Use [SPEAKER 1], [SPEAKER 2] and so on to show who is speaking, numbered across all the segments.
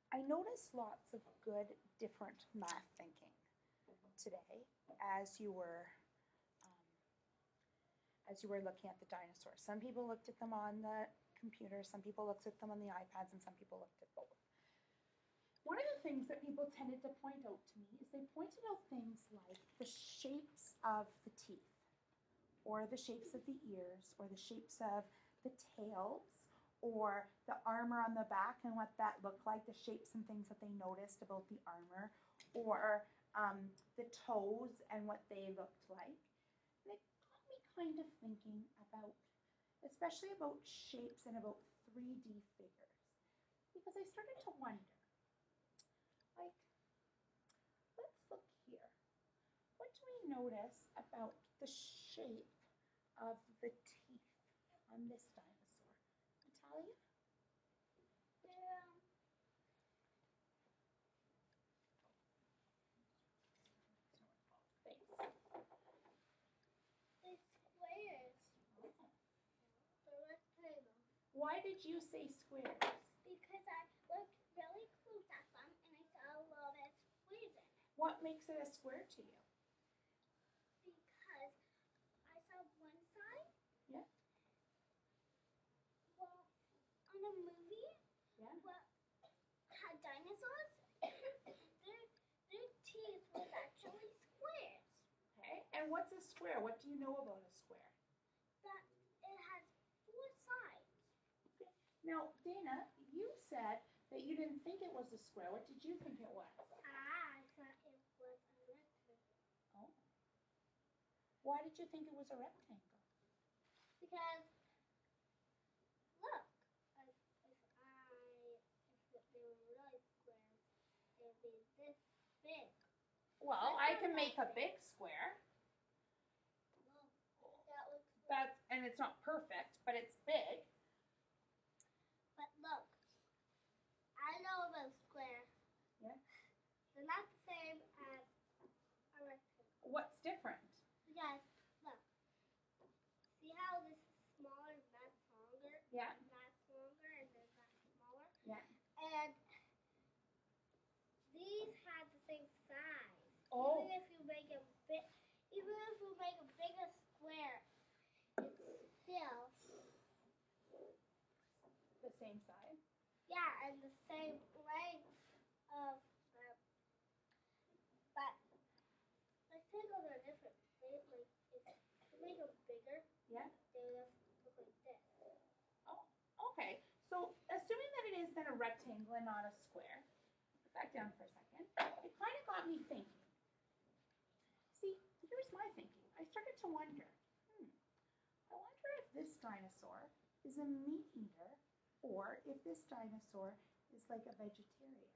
[SPEAKER 1] I noticed lots of good different math thinking today as you were looking at the dinosaurs. Some people looked at them on the computer, some people looked at them on the iPads, and some people looked at both. One of the things that people tended to point out to me is they pointed out things like the shapes of the teeth, or the shapes of the ears, or the shapes of the tails, or the armor on the back and what that looked like, the shapes and things that they noticed about the armor, or the toes and what they looked like. And it got me kind of thinking about, especially about shapes and about 3D figures, because I started to wonder, like, let's look here. What do we notice about the shape of the teeth on this dinosaur? Natalia? Thanks.
[SPEAKER 2] It's squares.
[SPEAKER 1] Oh.
[SPEAKER 2] They're rectangles.
[SPEAKER 1] Why did you say squares?
[SPEAKER 2] Because I looked really close at them and I saw a lot of squares in it.
[SPEAKER 1] What makes it a square to you?
[SPEAKER 2] Because I saw one side.
[SPEAKER 1] Yeah.
[SPEAKER 2] Well, on a movie.
[SPEAKER 1] Yeah.
[SPEAKER 2] Well, had dinosaurs. their teeth was actually squares.
[SPEAKER 1] Okay. And what's a square? What do you know about a square?
[SPEAKER 2] That it has 4 sides.
[SPEAKER 1] Okay. Now, Dana, you said that you didn't think it was a square. What did you think it was?
[SPEAKER 2] I thought it was a rectangle.
[SPEAKER 1] Oh. Why did you think it was a rectangle?
[SPEAKER 2] Because look, if they were really squares, they'd be this big.
[SPEAKER 1] Well, I can make a big square.
[SPEAKER 2] Look, that looks.
[SPEAKER 1] And it's not perfect, but it's big.
[SPEAKER 2] But look, I know about square.
[SPEAKER 1] Yeah.
[SPEAKER 2] They're not the same as a rectangle.
[SPEAKER 1] What's different?
[SPEAKER 2] Because look, see how this is smaller and that's longer?
[SPEAKER 1] Yeah.
[SPEAKER 2] And that's longer and then that's smaller?
[SPEAKER 1] Yeah.
[SPEAKER 2] And these have the same size.
[SPEAKER 1] Oh.
[SPEAKER 2] Even if you make a bigger square, it's still
[SPEAKER 1] The same size.
[SPEAKER 2] yeah, and the same length of the. But rectangles are different. They like if you make them bigger.
[SPEAKER 1] Yeah.
[SPEAKER 2] They would look like this.
[SPEAKER 1] Oh. Okay. So assuming that it is then a rectangle and not a square, put that down for a second. It kind of got me thinking. See, here's my thinking. I started to wonder, I wonder if this dinosaur is a meat eater or if this dinosaur is like a vegetarian.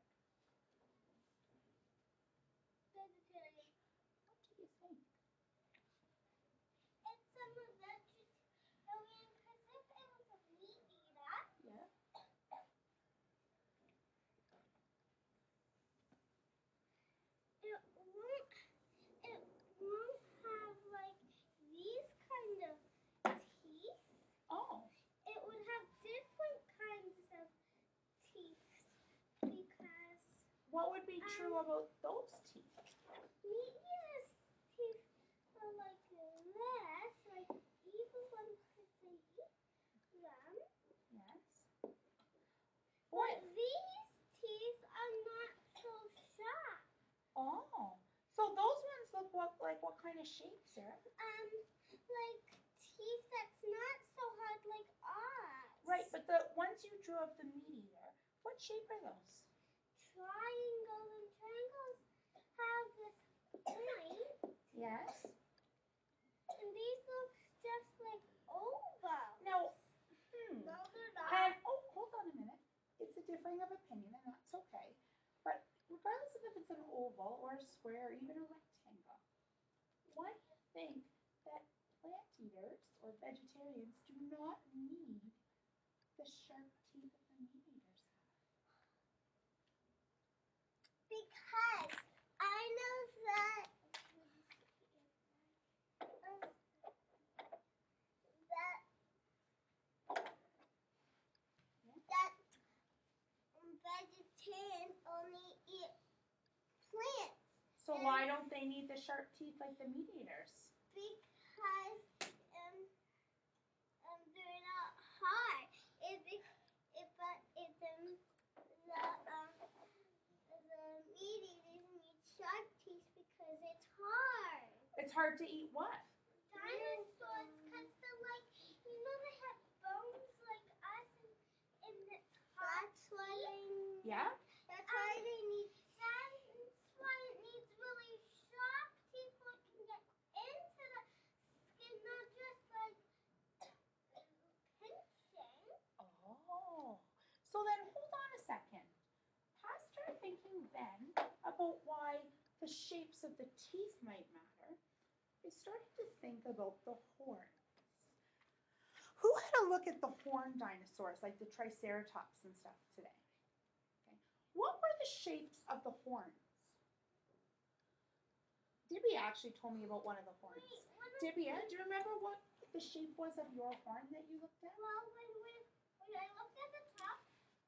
[SPEAKER 2] Vegetarian.
[SPEAKER 1] What do you think?
[SPEAKER 2] It's a vegetarian because if it was a meat eater.
[SPEAKER 1] Yeah.
[SPEAKER 2] It won't have like these kind of teeth.
[SPEAKER 1] Oh.
[SPEAKER 2] It would have different kinds of teeth because
[SPEAKER 1] What would be true about those teeth?
[SPEAKER 2] meat eaters' teeth are like this, like even when they eat them.
[SPEAKER 1] Yes.
[SPEAKER 2] But these teeth are not so sharp.
[SPEAKER 1] Oh. So those ones look what kind of shape, Sarah?
[SPEAKER 2] Like teeth that's not so hard like ours.
[SPEAKER 1] Right, but the ones you drew of the meat eater, what shape are those?
[SPEAKER 2] Triangles and triangles have this point.
[SPEAKER 1] Yes.
[SPEAKER 2] And these look just like ovals.
[SPEAKER 1] Now,
[SPEAKER 2] No, they're not.
[SPEAKER 1] And, hold on a minute. It's a differing of opinion, and that's okay. But regardless of if it's an oval or a square or even a rectangle, why do you think that plant eaters or vegetarians do not need the sharp teeth that the meat eaters have?
[SPEAKER 2] Because I know that can only eat plants
[SPEAKER 1] So why don't they need the sharp teeth like the meat eaters?
[SPEAKER 2] because they're not hard. But if the meat eaters need sharp teeth because it's hard.
[SPEAKER 1] It's hard to eat what?
[SPEAKER 2] Dinosaurs, because they're like, they have bones like us in the top. That's why
[SPEAKER 1] Yeah?
[SPEAKER 2] That's why they need. That's why it needs really sharp teeth so it can get into the skin, not just like pinching.
[SPEAKER 1] Oh. So then hold on a second. Past start thinking then about why the shapes of the teeth might matter. I started to think about the horns. Who had a look at the horned dinosaurs, like the Triceratops and stuff today? Okay. What were the shapes of the horns? Dibby actually told me about one of the horns. Dibby, do you remember what the shape was of your horn that you looked at?
[SPEAKER 2] Well, when I looked at the top,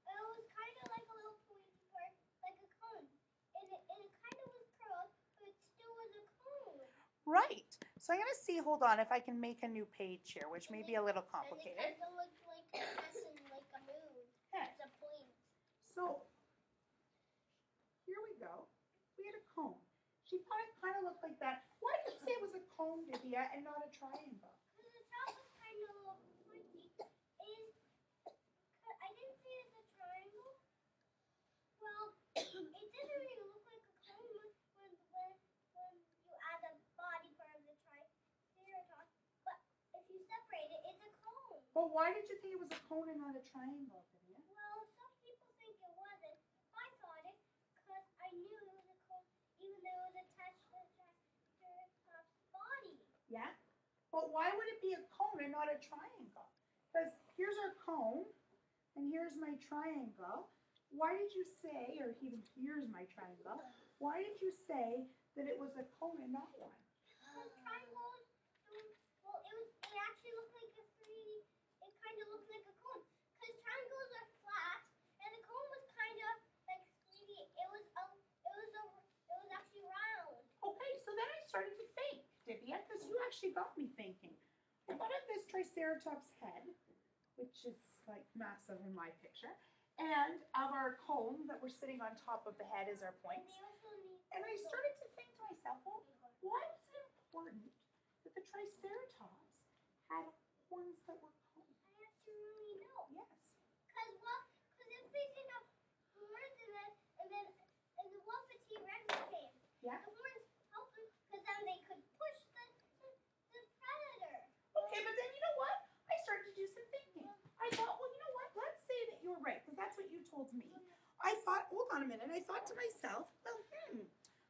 [SPEAKER 2] it was kind of like a little pointy part, like a cone. And it kind of was curled, but it still was a cone.
[SPEAKER 1] Right. So I'm going to see, hold on, if I can make a new page here, which may be a little complicated.
[SPEAKER 2] And it kind of looked like a crescent, like a moon.
[SPEAKER 1] Okay.
[SPEAKER 2] It's a point.
[SPEAKER 1] So here we go. We had a cone. She thought it kind of looked like that. Why did you say it was a cone, Divya, and not a triangle?
[SPEAKER 2] Because the top was kind of a little pointy. I didn't see it as a triangle. Well, it didn't really look like a cone when you add the body part of the triceratops. But if you separate it, it's a cone.
[SPEAKER 1] But why did you think it was a cone and not a triangle, Divya?
[SPEAKER 2] Well, some people think it wasn't. I thought it because I knew it was a cone, even though it was attached to the triceratops' body.
[SPEAKER 1] Yeah? But why would it be a cone and not a triangle? Because here's our cone, and here's my triangle. Why did you say, or even here's my triangle, why did you say that it was a cone and not one?
[SPEAKER 2] Because triangles, well, it actually looked like a 3D, it kind of looked like a cone. Because triangles are flat, and the cone was kind of like 3D. It was actually round.
[SPEAKER 1] Okay, so then I started to think, Divya, because you actually got me thinking. I thought of this Triceratops head, which is like massive in my picture, and of our cone that we're sitting on top of the head as our points. And I started to think to myself, well, why was it important that the Triceratops had horns that were cones?
[SPEAKER 2] I actually really know.
[SPEAKER 1] Yes.
[SPEAKER 2] Because if they didn't have horns and the one for T-Rex came,
[SPEAKER 1] Yeah.
[SPEAKER 2] the horns helped them because then they could push the predator.
[SPEAKER 1] Okay, but then you know what? I started to do some thinking. I thought, well, you know what? Let's say that you're right, because that's what you told me. I thought, hold on a minute. I thought to myself, well,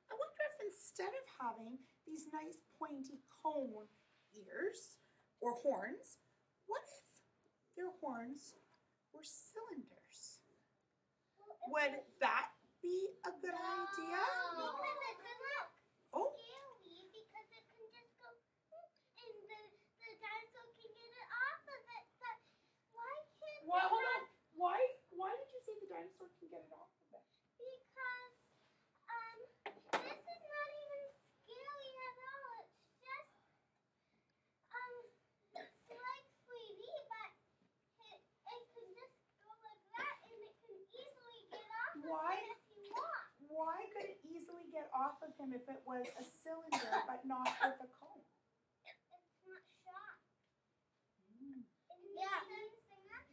[SPEAKER 1] I wonder if instead of having these nice pointy cone ears or horns, what if their horns were cylinders? Would that be a good idea?
[SPEAKER 2] Because it could look
[SPEAKER 1] Oh.
[SPEAKER 2] scary because it can just go and the dinosaur can get it off of it. But why can't
[SPEAKER 1] Why,
[SPEAKER 2] it
[SPEAKER 1] hold
[SPEAKER 2] not?
[SPEAKER 1] on. Why did you say the dinosaur can get it off of it?
[SPEAKER 2] Because this is not even scary at all. It's just it's like 3D, but it can just go like that and it can easily get off
[SPEAKER 1] Why?
[SPEAKER 2] of it if you want.
[SPEAKER 1] Why could it easily get off of him if it was a cylinder but not with a cone?
[SPEAKER 2] It's not sharp.
[SPEAKER 1] Yeah.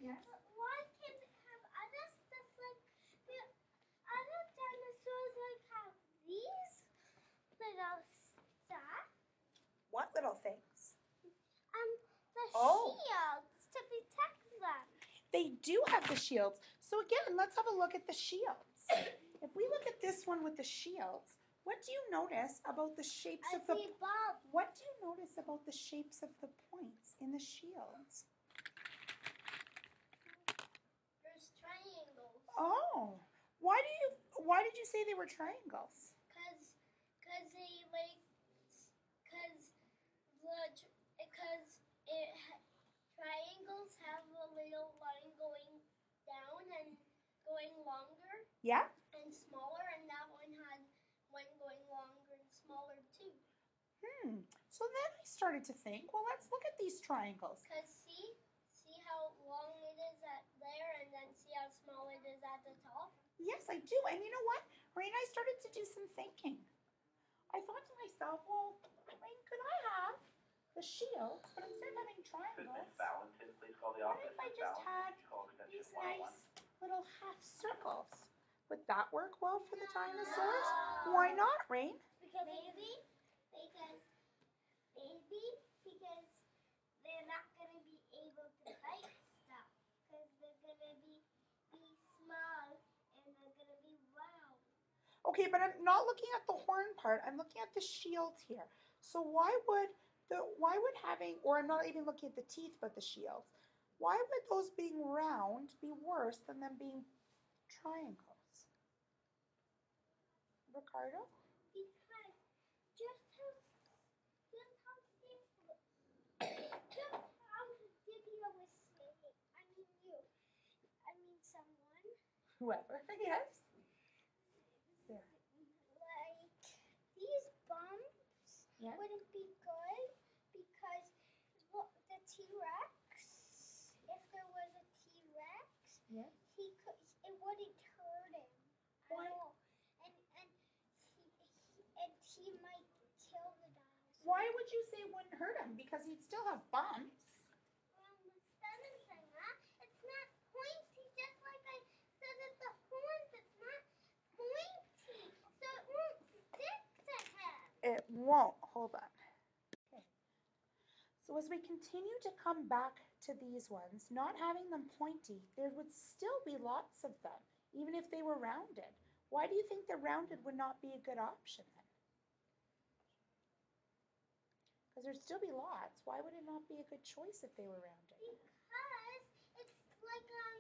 [SPEAKER 1] Yes.
[SPEAKER 2] But why can't it have other stuff like the other dinosaurs like have these little stuff?
[SPEAKER 1] What little things?
[SPEAKER 2] The
[SPEAKER 1] Oh.
[SPEAKER 2] shields to protect them.
[SPEAKER 1] They do have the shields. So again, let's have a look at the shields. If we look at this one with the shields, what do you notice about the shapes of the What do you notice about the shapes of the points in the shields?
[SPEAKER 2] There's triangles.
[SPEAKER 1] Oh. Why did you say they were triangles?
[SPEAKER 2] Triangles have a little line going down and going longer.
[SPEAKER 1] Yeah?
[SPEAKER 2] and smaller, and that one had one going longer and smaller too.
[SPEAKER 1] So then I started to think, well, let's look at these triangles.
[SPEAKER 2] Because see how long it is at there, and then see how small it is at the top?
[SPEAKER 1] Yes, I do. And you know what? Rain, I started to do some thinking. I thought to myself, well, Rain, could I have the shield, but instead of having triangles, what if I just had these nice little half circles? Would that work well for the dinosaurs? Why not, Rain?
[SPEAKER 2] Because because they're not gonna be able to bite stuff. Because they're gonna be small and they're gonna be round.
[SPEAKER 1] Okay, but I'm not looking at the horn part. I'm looking at the shield here. So why would having, or I'm not even looking at the teeth, but the shields. Why would those being round be worse than them being triangles? Ricardo?
[SPEAKER 2] Because just how Divya was saying, I mean someone.
[SPEAKER 1] Whoever, yes. There.
[SPEAKER 2] Like these bumps
[SPEAKER 1] Yeah.
[SPEAKER 2] wouldn't be good because the T-Rex, if there was a T-Rex,
[SPEAKER 1] Yeah.
[SPEAKER 2] it wouldn't hurt him
[SPEAKER 1] Why?
[SPEAKER 2] at all. And he might kill the dinosaur.
[SPEAKER 1] Why would you say it wouldn't hurt him? Because he'd still have bumps.
[SPEAKER 2] It's not pointy, just like I said at the horns. It's not pointy, so it won't stick to him.
[SPEAKER 1] It won't. Hold on. Okay. So as we continue to come back to these ones, not having them pointy, there would still be lots of them, even if they were rounded. Why do you think the rounded would not be a good option then? Because there'd still be lots. Why would it not be a good choice if they were rounded?
[SPEAKER 2] Because it's like I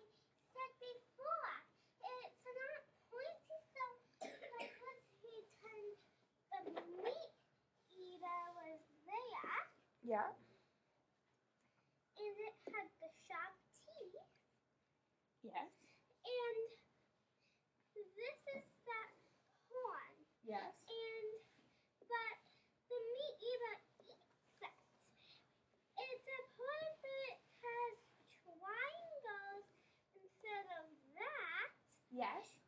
[SPEAKER 2] said before, it's not pointy, so like let's say the meat eater was there,
[SPEAKER 1] Yeah.
[SPEAKER 2] and it had the sharp teeth,
[SPEAKER 1] Yes.
[SPEAKER 2] and this is that horn,
[SPEAKER 1] Yes.
[SPEAKER 2] but the meat eater eats it. It's a point that has triangles instead of that.
[SPEAKER 1] Yes.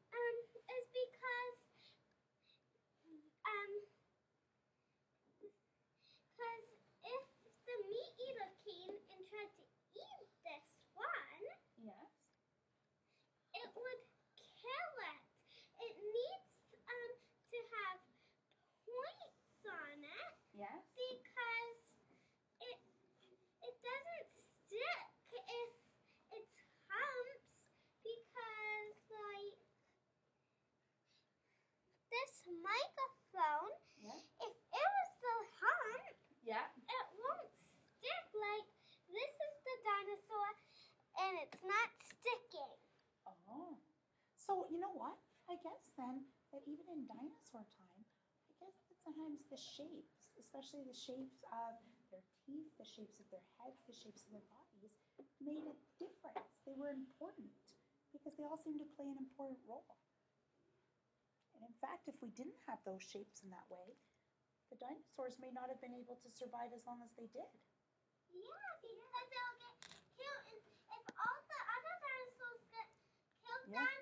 [SPEAKER 2] Is because if the meat eater came and tried to eat this one,
[SPEAKER 1] Yes.
[SPEAKER 2] it would kill it. It needs to have points on it.
[SPEAKER 1] Yes.
[SPEAKER 2] Because it doesn't stick if it's humps, because like this microphone,
[SPEAKER 1] Yeah.
[SPEAKER 2] if it was the hump,
[SPEAKER 1] Yeah.
[SPEAKER 2] it won't stick. Like this is the dinosaur and it's not sticking.
[SPEAKER 1] Oh. So you know what? I guess then that even in dinosaur time, I guess that sometimes the shapes, especially the shapes of their teeth, the shapes of their heads, the shapes of their bodies, made a difference. They were important because they all seemed to play an important role. And in fact, if we didn't have those shapes in that way, the dinosaurs may not have been able to survive as long as they did.
[SPEAKER 2] Yeah, because they'll get killed. If all the other dinosaurs get killed,
[SPEAKER 1] Yeah.
[SPEAKER 2] then